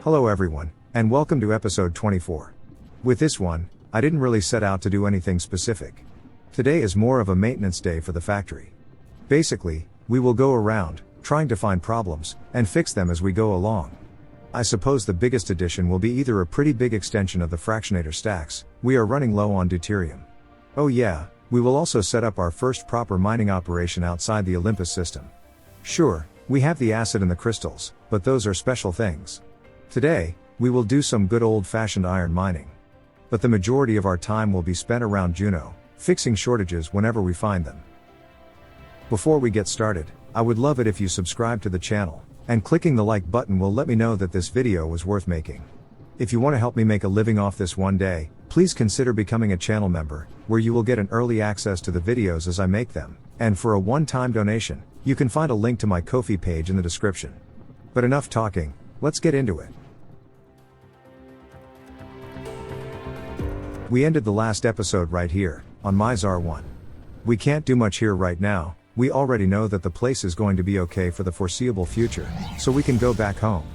Hello everyone, and welcome to episode 24. With this one, I didn't really set out to do anything specific. Today is more of a maintenance day for the factory. Basically, we will go around, trying to find problems, and fix them as we go along. I suppose the biggest addition will be either a pretty big extension of the fractionator stacks. We are running low on deuterium. Oh yeah, we will also set up our first proper mining operation outside the Olympus system. Sure, we have the acid and the crystals, but those are special things. Today, we will do some good old-fashioned iron mining. But the majority of our time will be spent around Juno, fixing shortages whenever we find them. Before we get started, I would love it if you subscribe to the channel, and clicking the like button will let me know that this video was worth making. If you want to help me make a living off this one day, please consider becoming a channel member, where you will get an early access to the videos as I make them, and for a one-time donation, you can find a link to my Ko-fi page in the description. But enough talking, let's get into it. We ended the last episode right here, on Mizar 1. We can't do much here right now. We already know that the place is going to be okay for the foreseeable future, so we can go back home.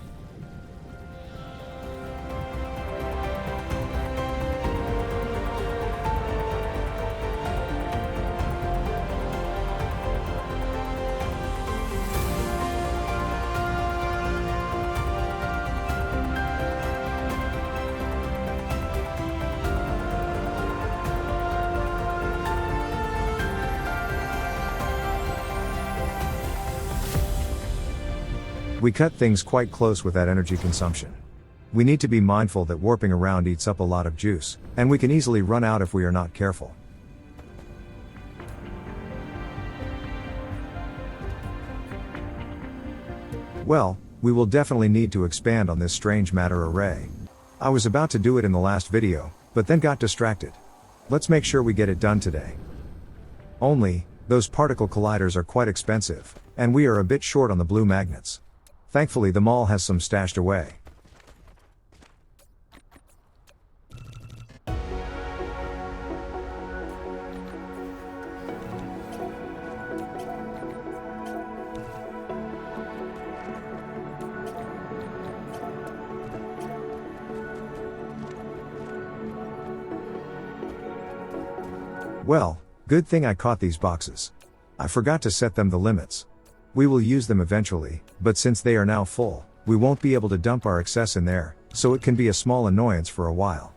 We cut things quite close with that energy consumption. We need to be mindful that warping around eats up a lot of juice, and we can easily run out if we are not careful. Well, we will definitely need to expand on this strange matter array. I was about to do it in the last video, but then got distracted. Let's make sure we get it done today. Only, those particle colliders are quite expensive, and we are a bit short on the blue magnets. Thankfully the mall has some stashed away. Well, good thing I caught these boxes. I forgot to set them the limits. We will use them eventually, but since they are now full, we won't be able to dump our excess in there, so it can be a small annoyance for a while.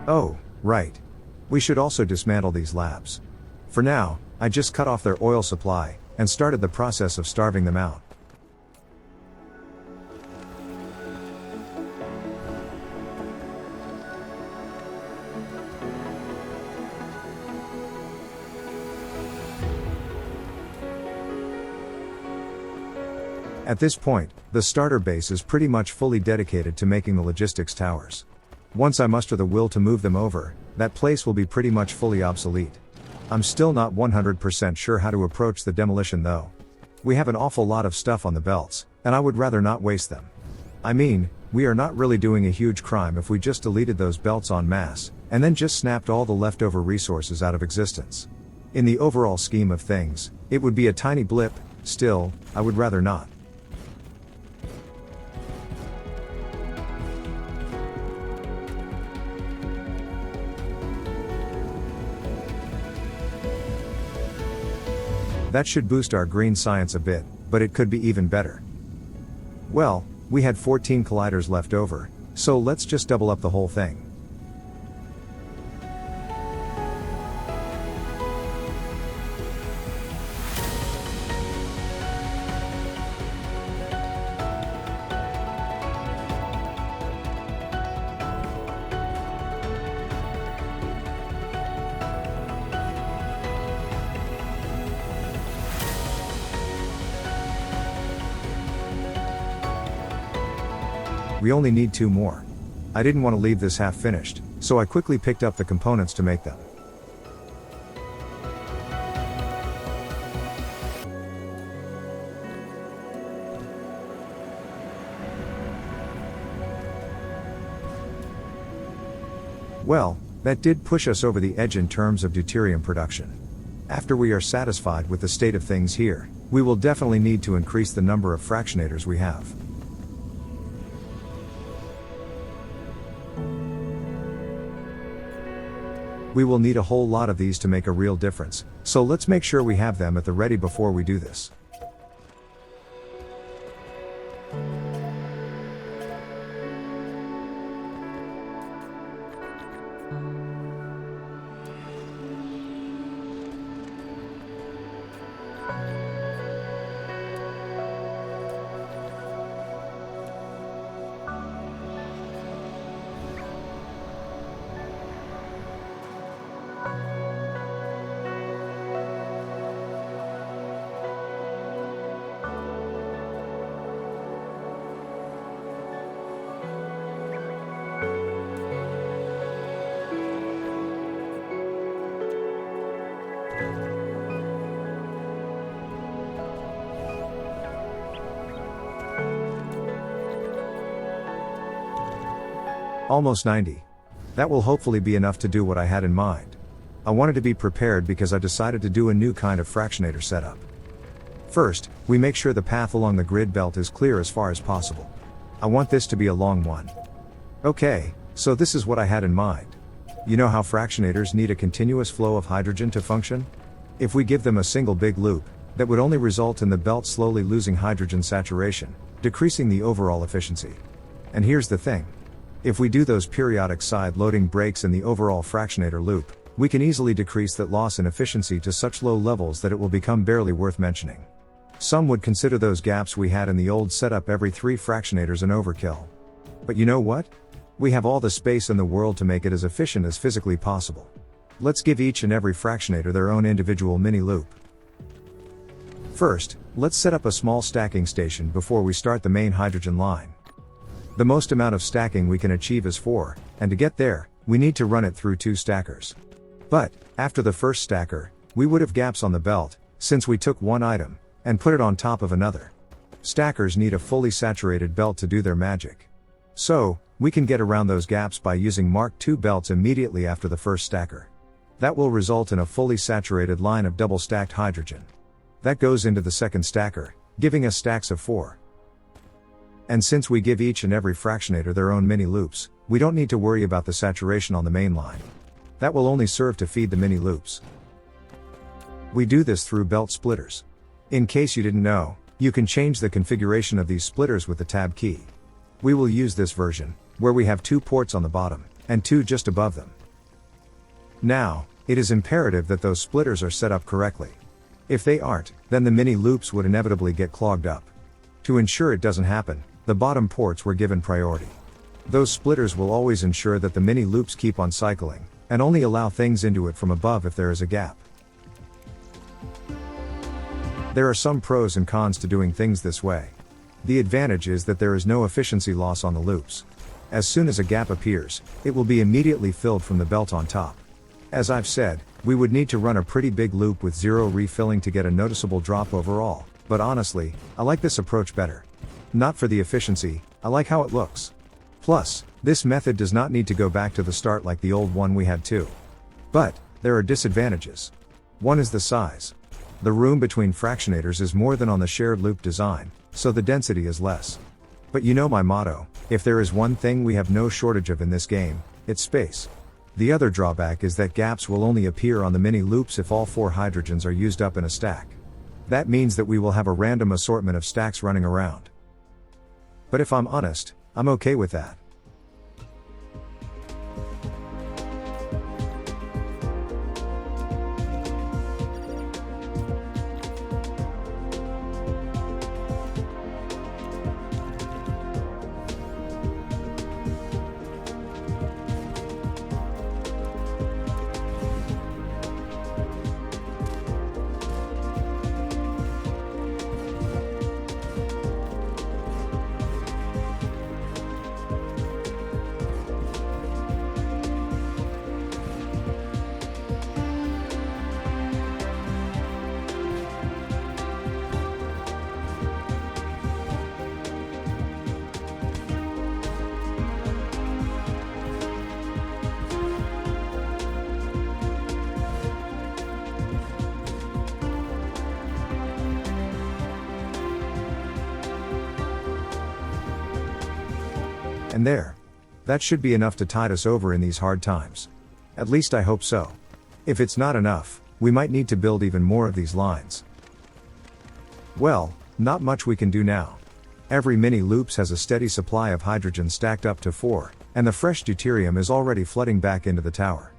Oh, right. We should also dismantle these labs. For now, I just cut off their oil supply, and started the process of starving them out. At this point, the starter base is pretty much fully dedicated to making the logistics towers. Once I muster the will to move them over, that place will be pretty much fully obsolete. I'm still not 100% sure how to approach the demolition though. We have an awful lot of stuff on the belts, and I would rather not waste them. I mean, we are not really doing a huge crime if we just deleted those belts en masse, and then just snapped all the leftover resources out of existence. In the overall scheme of things, it would be a tiny blip. Still, I would rather not. That should boost our green science a bit, but it could be even better. Well, we had 14 colliders left over, so let's just double up the whole thing. We only need 2 more. I didn't want to leave this half finished, so I quickly picked up the components to make them. Well, that did push us over the edge in terms of deuterium production. After we are satisfied with the state of things here, we will definitely need to increase the number of fractionators we have. We will need a whole lot of these to make a real difference, so let's make sure we have them at the ready before we do this. Almost 90. That will hopefully be enough to do what I had in mind. I wanted to be prepared because I decided to do a new kind of fractionator setup. First, we make sure the path along the grid belt is clear as far as possible. I want this to be a long one. Okay, so this is what I had in mind. You know how fractionators need a continuous flow of hydrogen to function? If we give them a single big loop, that would only result in the belt slowly losing hydrogen saturation, decreasing the overall efficiency. And here's the thing. If we do those periodic side-loading breaks in the overall fractionator loop, we can easily decrease that loss in efficiency to such low levels that it will become barely worth mentioning. Some would consider those gaps we had in the old setup every 3 fractionators an overkill. But you know what? We have all the space in the world to make it as efficient as physically possible. Let's give each and every fractionator their own individual mini loop. First, let's set up a small stacking station before we start the main hydrogen line. The most amount of stacking we can achieve is 4, and to get there, we need to run it through 2 stackers. But, after the first stacker, we would have gaps on the belt, since we took one item, and put it on top of another. Stackers need a fully saturated belt to do their magic. So, we can get around those gaps by using Mark II belts immediately after the first stacker. That will result in a fully saturated line of double stacked hydrogen. That goes into the second stacker, giving us stacks of 4. And since we give each and every fractionator their own mini loops, we don't need to worry about the saturation on the main line. That will only serve to feed the mini loops. We do this through belt splitters. In case you didn't know, you can change the configuration of these splitters with the tab key. We will use this version, where we have 2 ports on the bottom, and 2 just above them. Now, it is imperative that those splitters are set up correctly. If they aren't, then the mini loops would inevitably get clogged up. To ensure it doesn't happen, the bottom ports were given priority. Those splitters will always ensure that the mini loops keep on cycling, and only allow things into it from above if there is a gap. There are some pros and cons to doing things this way. The advantage is that there is no efficiency loss on the loops. As soon as a gap appears, it will be immediately filled from the belt on top. As I've said, we would need to run a pretty big loop with 0 refilling to get a noticeable drop overall, but honestly, I like this approach better. Not for the efficiency, I like how it looks. Plus, this method does not need to go back to the start like the old one we had too. But, there are disadvantages. One is the size. The room between fractionators is more than on the shared loop design, so the density is less. But you know my motto, if there is one thing we have no shortage of in this game, it's space. The other drawback is that gaps will only appear on the mini loops if all 4 hydrogens are used up in a stack. That means that we will have a random assortment of stacks running around. But if I'm honest, I'm okay with that. And there. That should be enough to tide us over in these hard times. At least I hope so. If it's not enough, we might need to build even more of these lines. Well, not much we can do now. Every mini loops has a steady supply of hydrogen stacked up to 4, and the fresh deuterium is already flooding back into the tower.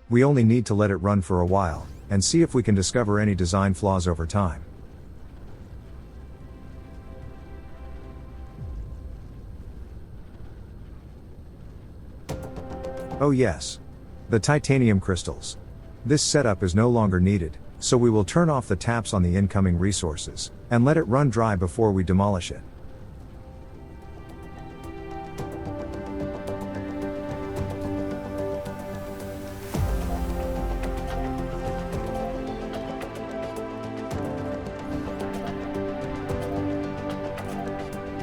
We only need to let it run for a while, and see if we can discover any design flaws over time. Oh yes. The titanium crystals. This setup is no longer needed, so we will turn off the taps on the incoming resources, and let it run dry before we demolish it.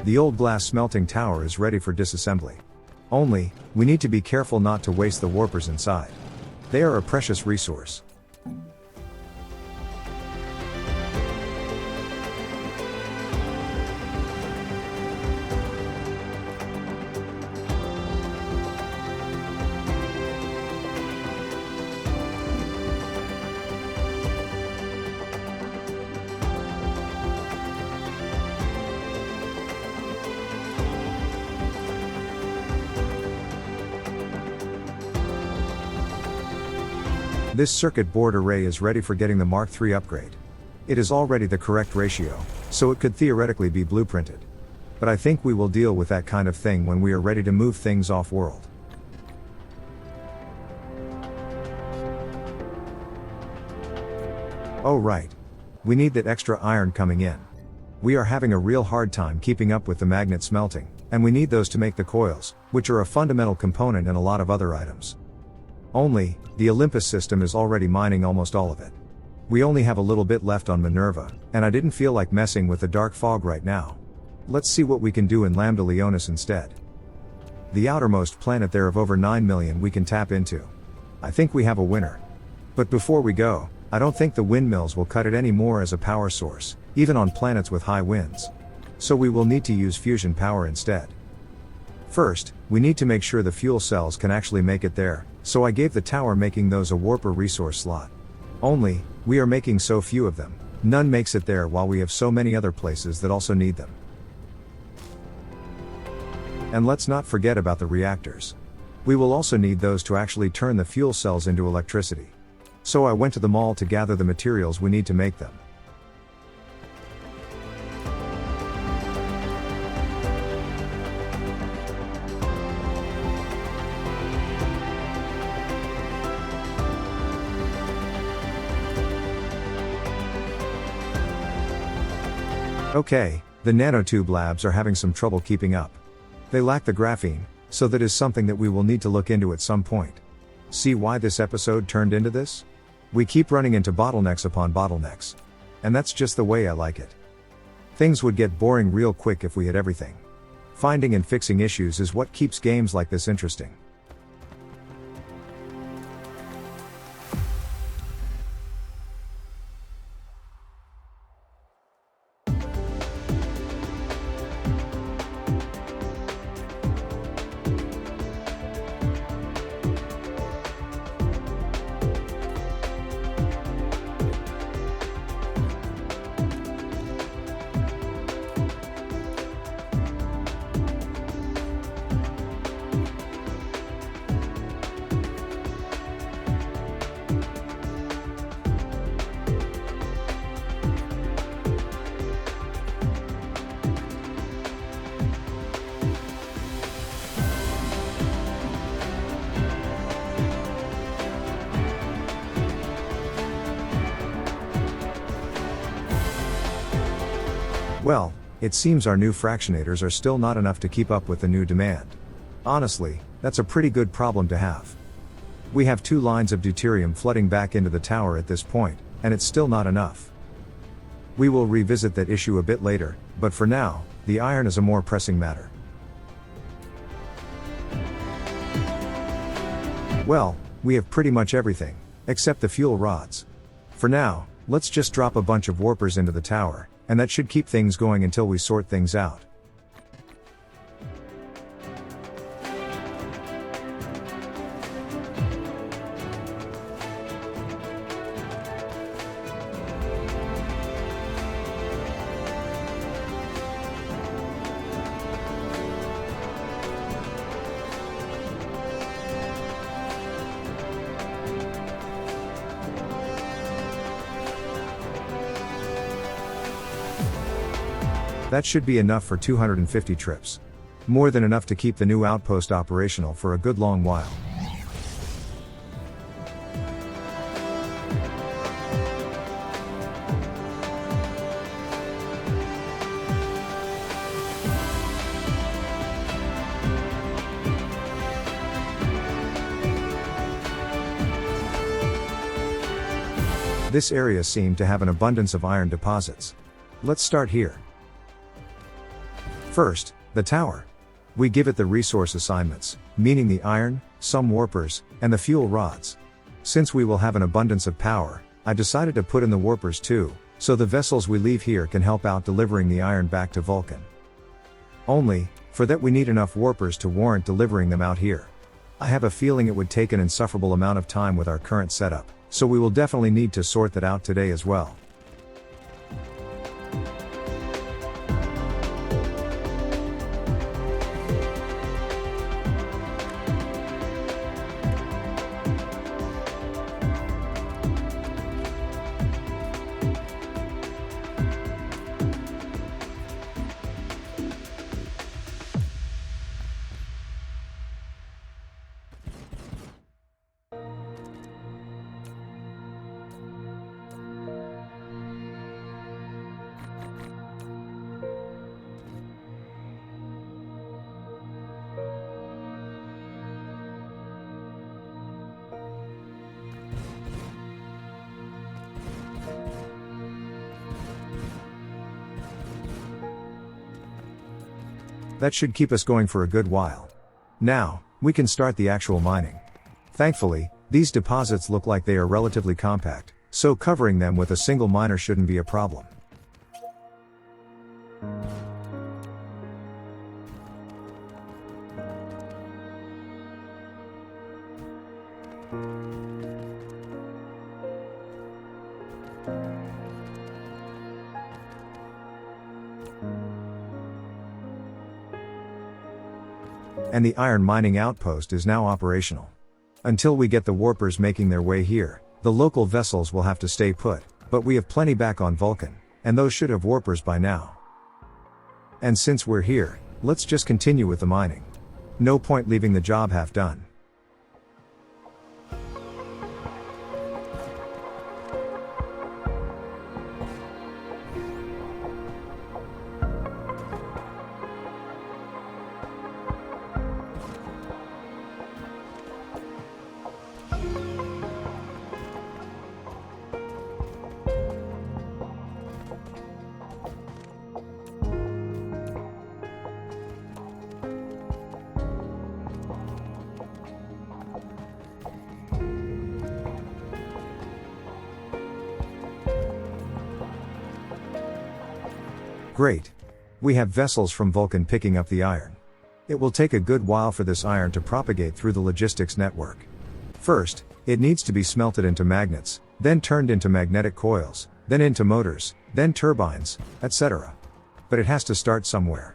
The old glass smelting tower is ready for disassembly. Only, we need to be careful not to waste the warpers inside. They are a precious resource. This circuit board array is ready for getting the Mark III upgrade. It is already the correct ratio, so it could theoretically be blueprinted. But I think we will deal with that kind of thing when we are ready to move things off-world. Oh right. We need that extra iron coming in. We are having a real hard time keeping up with the magnet smelting, and we need those to make the coils, which are a fundamental component in a lot of other items. Only, the Olympus system is already mining almost all of it. We only have a little bit left on Minerva, and I didn't feel like messing with the dark fog right now. Let's see what we can do in Lambda Leonis instead. The outermost planet there of over 9 million we can tap into. I think we have a winner. But before we go, I don't think the windmills will cut it anymore as a power source, even on planets with high winds. So we will need to use fusion power instead. First, we need to make sure the fuel cells can actually make it there, so I gave the tower making those a warper resource slot. Only, we are making so few of them, none makes it there while we have so many other places that also need them. And let's not forget about the reactors. We will also need those to actually turn the fuel cells into electricity. So I went to the mall to gather the materials we need to make them. Okay, the nanotube labs are having some trouble keeping up. They lack the graphene, so that is something that we will need to look into at some point. See why this episode turned into this? We keep running into bottlenecks upon bottlenecks. And that's just the way I like it. Things would get boring real quick if we had everything. Finding and fixing issues is what keeps games like this interesting. Well, it seems our new fractionators are still not enough to keep up with the new demand. Honestly, that's a pretty good problem to have. We have 2 lines of deuterium flooding back into the tower at this point, and it's still not enough. We will revisit that issue a bit later, but for now, the iron is a more pressing matter. Well, we have pretty much everything, except the fuel rods. For now, let's just drop a bunch of warpers into the tower, and that should keep things going until we sort things out. That should be enough for 250 trips. More than enough to keep the new outpost operational for a good long while. This area seemed to have an abundance of iron deposits. Let's start here. First, the tower. We give it the resource assignments, meaning the iron, some warpers, and the fuel rods. Since we will have an abundance of power, I decided to put in the warpers too, so the vessels we leave here can help out delivering the iron back to Vulcan. Only, for that we need enough warpers to warrant delivering them out here. I have a feeling it would take an insufferable amount of time with our current setup, so we will definitely need to sort that out today as well. That should keep us going for a good while. Now, we can start the actual mining. Thankfully, these deposits look like they are relatively compact, so covering them with a single miner shouldn't be a problem. And the iron mining outpost is now operational. Until we get the warpers making their way here, the local vessels will have to stay put, but we have plenty back on Vulcan, and those should have warpers by now. And since we're here, let's just continue with the mining. No point leaving the job half done. Great. We have vessels from Vulcan picking up the iron. It will take a good while for this iron to propagate through the logistics network. First, it needs to be smelted into magnets, then turned into magnetic coils, then into motors, then turbines, etc. But it has to start somewhere.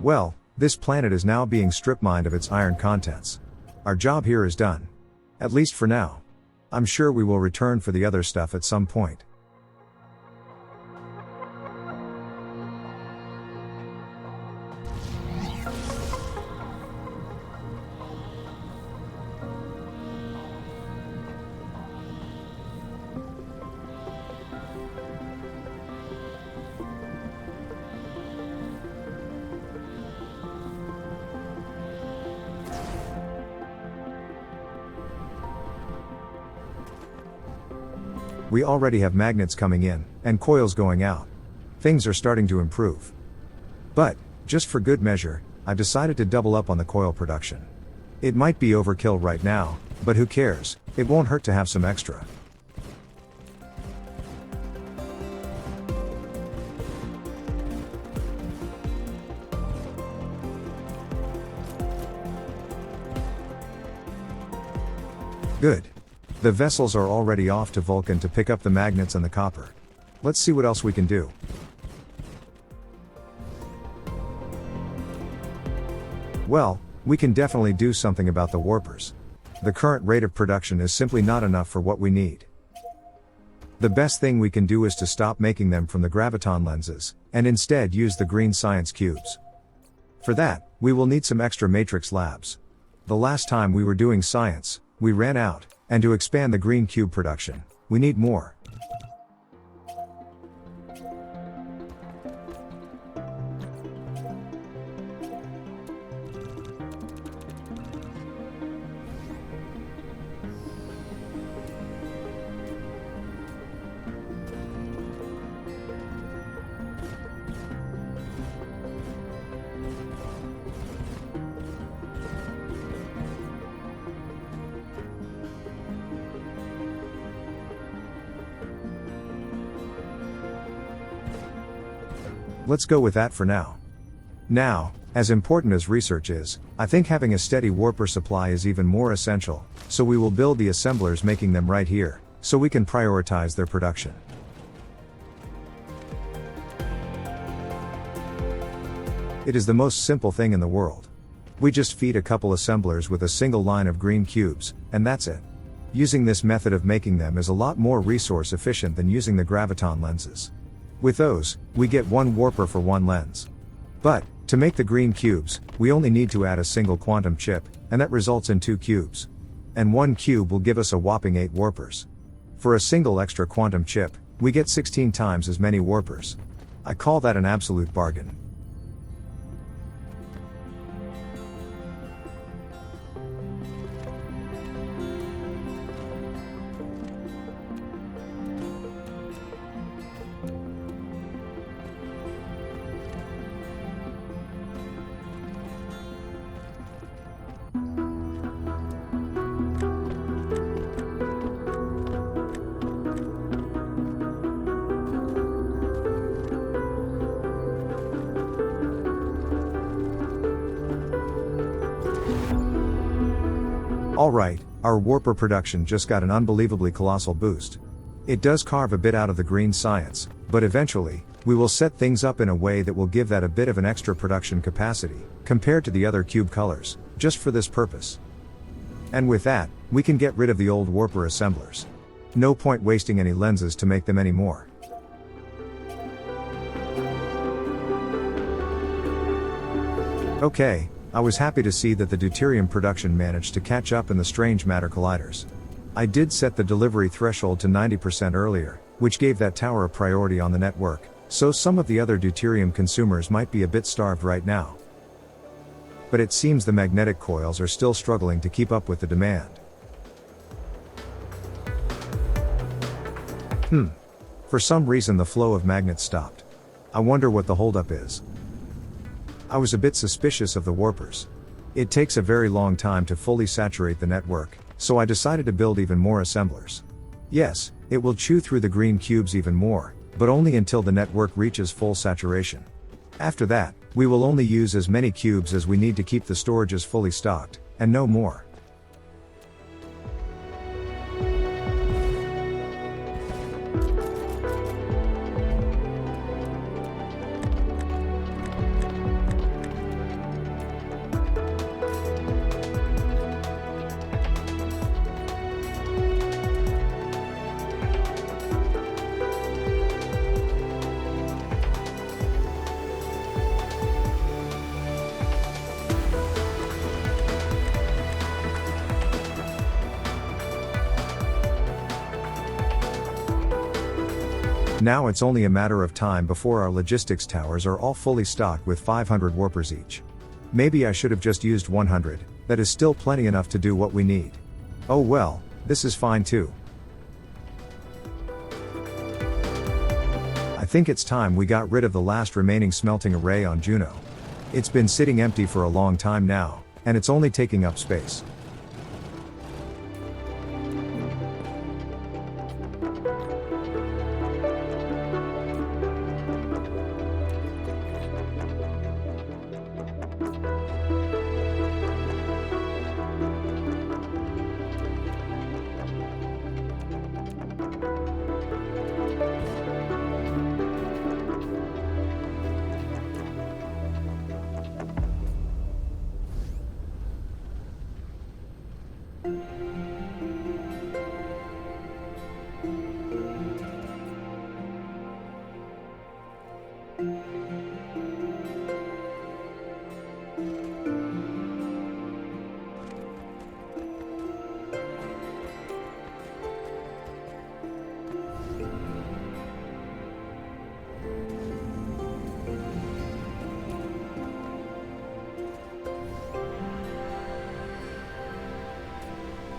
Well, this planet is now being strip mined of its iron contents. Our job here is done. At least for now. I'm sure we will return for the other stuff at some point. We already have magnets coming in, and coils going out. Things are starting to improve. But, just for good measure, I've decided to double up on the coil production. It might be overkill right now, but who cares, it won't hurt to have some extra. Good. The vessels are already off to Vulcan to pick up the magnets and the copper. Let's see what else we can do. Well, we can definitely do something about the warpers. The current rate of production is simply not enough for what we need. The best thing we can do is to stop making them from the graviton lenses, and instead use the green science cubes. For that, we will need some extra matrix labs. The last time we were doing science, we ran out, and to expand the green cube production, we need more. Let's go with that for now. Now, as important as research is, I think having a steady warper supply is even more essential, so we will build the assemblers making them right here, so we can prioritize their production. It is the most simple thing in the world. We just feed a couple assemblers with a single line of green cubes, and that's it. Using this method of making them is a lot more resource efficient than using the graviton lenses. With those, we get one warper for one lens. But, to make the green cubes, we only need to add a single quantum chip, and that results in 2 cubes. And 1 cube will give us a whopping 8 warpers. For a single extra quantum chip, we get 16 times as many warpers. I call that an absolute bargain. Alright, our warper production just got an unbelievably colossal boost. It does carve a bit out of the green science, but eventually, we will set things up in a way that will give that a bit of an extra production capacity, compared to the other cube colors, just for this purpose. And with that, we can get rid of the old warper assemblers. No point wasting any lenses to make them anymore. Okay, I was happy to see that the deuterium production managed to catch up in the strange matter colliders. I did set the delivery threshold to 90% earlier, which gave that tower a priority on the network, so some of the other deuterium consumers might be a bit starved right now. But it seems the magnetic coils are still struggling to keep up with the demand. For some reason the flow of magnets stopped. I wonder what the holdup is. I was a bit suspicious of the warpers. It takes a very long time to fully saturate the network, so I decided to build even more assemblers. Yes, it will chew through the green cubes even more, but only until the network reaches full saturation. After that, we will only use as many cubes as we need to keep the storages fully stocked, and no more. Now it's only a matter of time before our logistics towers are all fully stocked with 500 warpers each. Maybe I should have just used 100, that is still plenty enough to do what we need. Oh well, this is fine too. I think it's time we got rid of the last remaining smelting array on Juno. It's been sitting empty for a long time now, and it's only taking up space.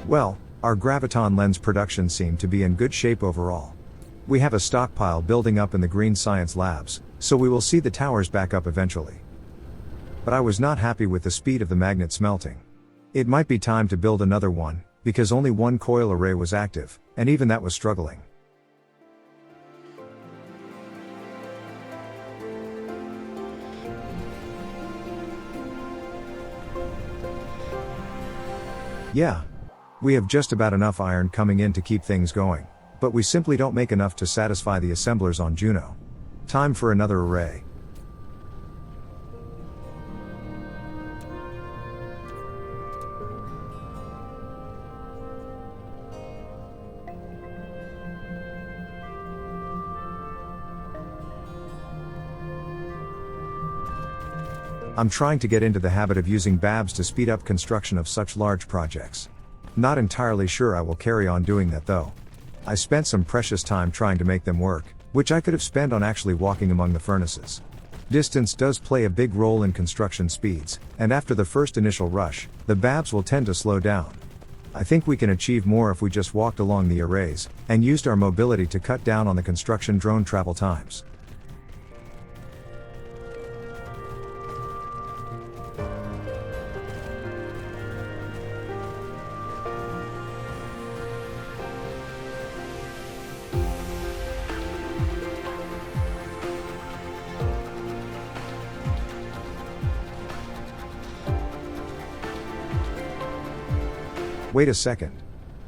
Well, our graviton lens production seemed to be in good shape overall. We have a stockpile building up in the green science labs, so we will see the towers back up eventually. But I was not happy with the speed of the magnet smelting. It might be time to build another one, because only one coil array was active, and even that was struggling. Yeah. We have just about enough iron coming in to keep things going, but we simply don't make enough to satisfy the assemblers on Juno. Time for another array. I'm trying to get into the habit of using BABs to speed up construction of such large projects. Not entirely sure I will carry on doing that though. I spent some precious time trying to make them work, which I could have spent on actually walking among the furnaces. Distance does play a big role in construction speeds, and after the first initial rush, the BABs will tend to slow down. I think we can achieve more if we just walked along the arrays, and used our mobility to cut down on the construction drone travel times. Wait a second.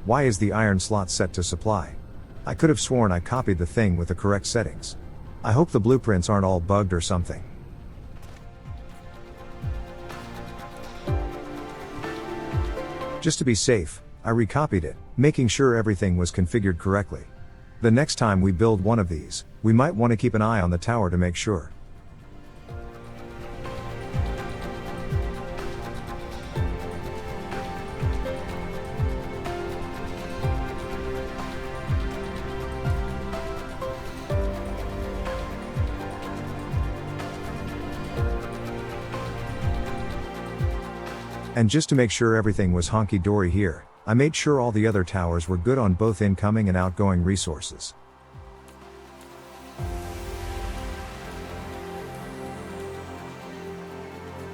Why is the iron slot set to supply? I could have sworn I copied the thing with the correct settings. I hope the blueprints aren't all bugged or something. Just to be safe, I recopied it, making sure everything was configured correctly. The next time we build one of these, we might want to keep an eye on the tower to make sure. And just to make sure everything was honky-dory here, I made sure all the other towers were good on both incoming and outgoing resources.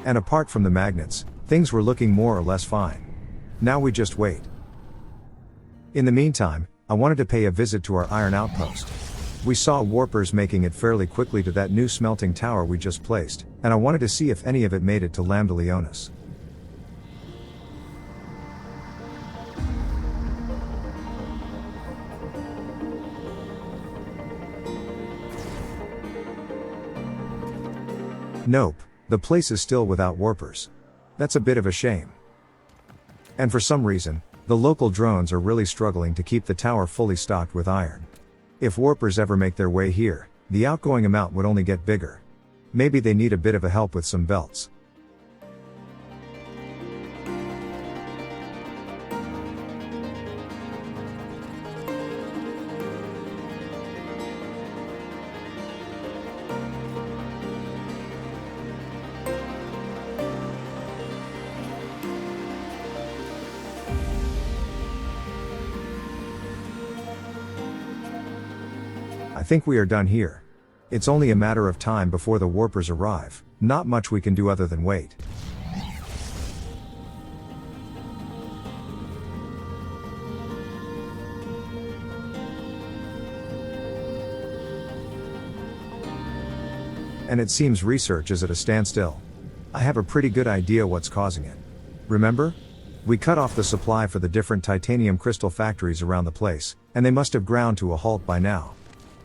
And apart from the magnets, things were looking more or less fine. Now we just wait. In the meantime, I wanted to pay a visit to our iron outpost. We saw warpers making it fairly quickly to that new smelting tower we just placed, and I wanted to see if any of it made it to Lambda Leonis. Nope, the place is still without warpers. That's a bit of a shame. And for some reason, the local drones are really struggling to keep the tower fully stocked with iron. If warpers ever make their way here, the outgoing amount would only get bigger. Maybe they need a bit of a help with some belts. I think we are done here. It's only a matter of time before the warpers arrive, not much we can do other than wait. And it seems research is at a standstill. I have a pretty good idea what's causing it. Remember? We cut off the supply for the different titanium crystal factories around the place, and they must have ground to a halt by now.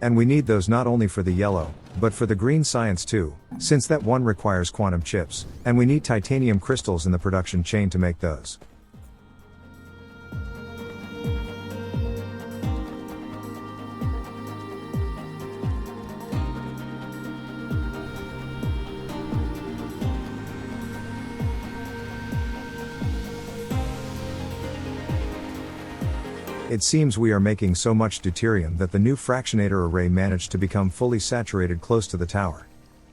And we need those not only for the yellow, but for the green science too, since that one requires quantum chips, and we need titanium crystals in the production chain to make those. It seems we are making so much deuterium that the new fractionator array managed to become fully saturated close to the tower.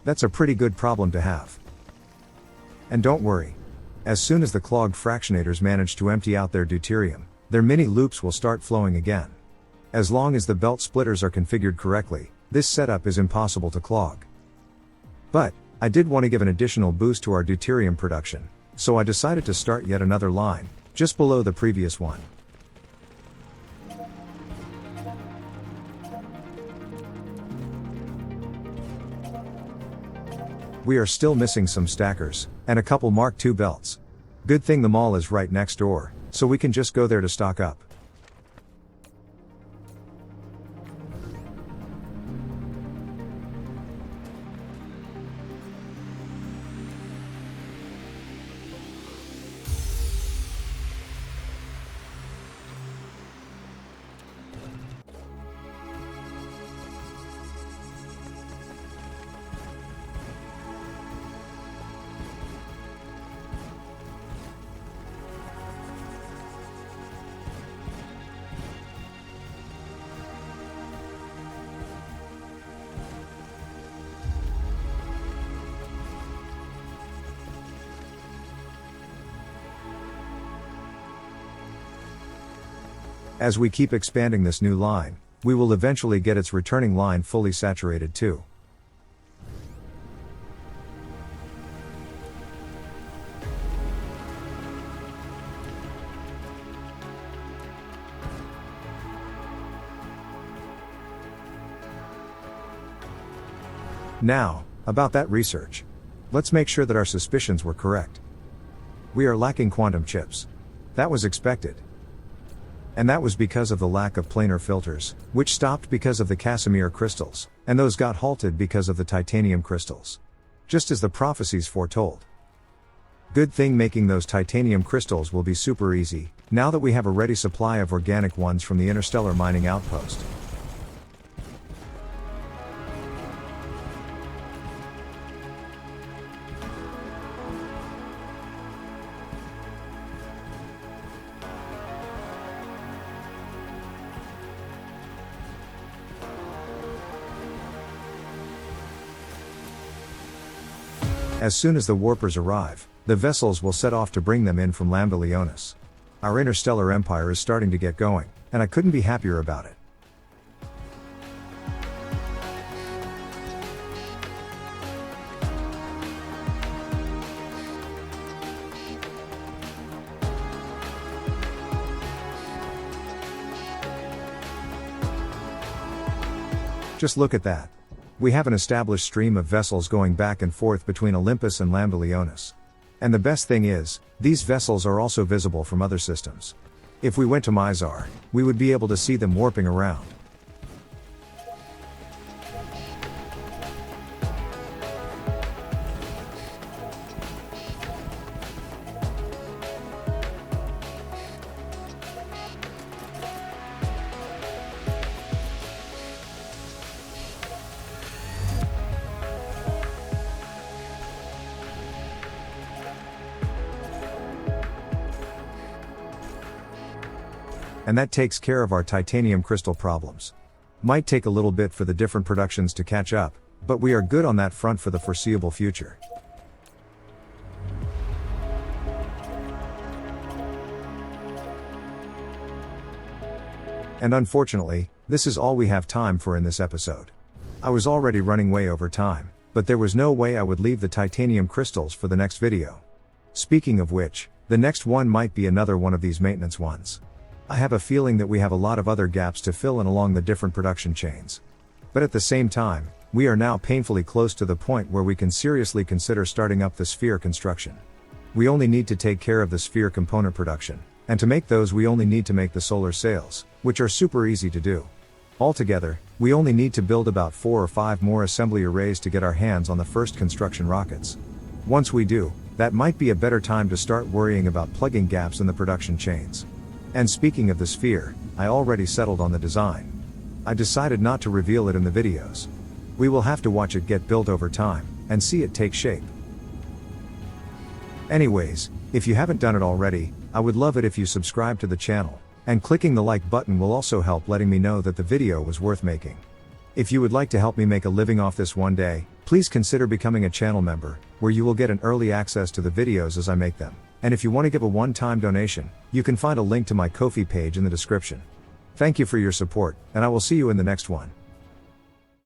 That's a pretty good problem to have. And don't worry. As soon as the clogged fractionators manage to empty out their deuterium, their mini loops will start flowing again. As long as the belt splitters are configured correctly, this setup is impossible to clog. But, I did want to give an additional boost to our deuterium production, so I decided to start yet another line, just below the previous one. We are still missing some stackers, and a couple Mark II belts. Good thing the mall is right next door, so we can just go there to stock up. As we keep expanding this new line, we will eventually get its returning line fully saturated too. Now, about that research. Let's make sure that our suspicions were correct. We are lacking quantum chips. That was expected. And that was because of the lack of planar filters, which stopped because of the Casimir crystals, and those got halted because of the titanium crystals. Just as the prophecies foretold. Good thing making those titanium crystals will be super easy, now that we have a ready supply of organic ones from the interstellar mining outpost. As soon as the warpers arrive, the vessels will set off to bring them in from Lambda Leonis. Our interstellar empire is starting to get going, and I couldn't be happier about it. Just look at that. We have an established stream of vessels going back and forth between Olympus and Lambda Leonis. And the best thing is, these vessels are also visible from other systems. If we went to Mizar, we would be able to see them warping around. And that takes care of our titanium crystal problems. Might take a little bit for the different productions to catch up, but we are good on that front for the foreseeable future. And unfortunately, this is all we have time for in this episode. I was already running way over time, but there was no way I would leave the titanium crystals for the next video. Speaking of which, the next one might be another one of these maintenance ones. I have a feeling that we have a lot of other gaps to fill in along the different production chains. But at the same time, we are now painfully close to the point where we can seriously consider starting up the sphere construction. We only need to take care of the sphere component production, and to make those we only need to make the solar sails, which are super easy to do. Altogether, we only need to build about 4 or 5 more assembly arrays to get our hands on the first construction rockets. Once we do, that might be a better time to start worrying about plugging gaps in the production chains. And speaking of the sphere, I already settled on the design. I decided not to reveal it in the videos. We will have to watch it get built over time, and see it take shape. Anyways, if you haven't done it already, I would love it if you subscribe to the channel, and clicking the like button will also help letting me know that the video was worth making. If you would like to help me make a living off this one day, Please consider becoming a channel member, where you will get an early access to the videos as I make them. And if you want to give a one-time donation, you can find a link to my Ko-fi page in the description. Thank you for your support, and I will see you in the next one.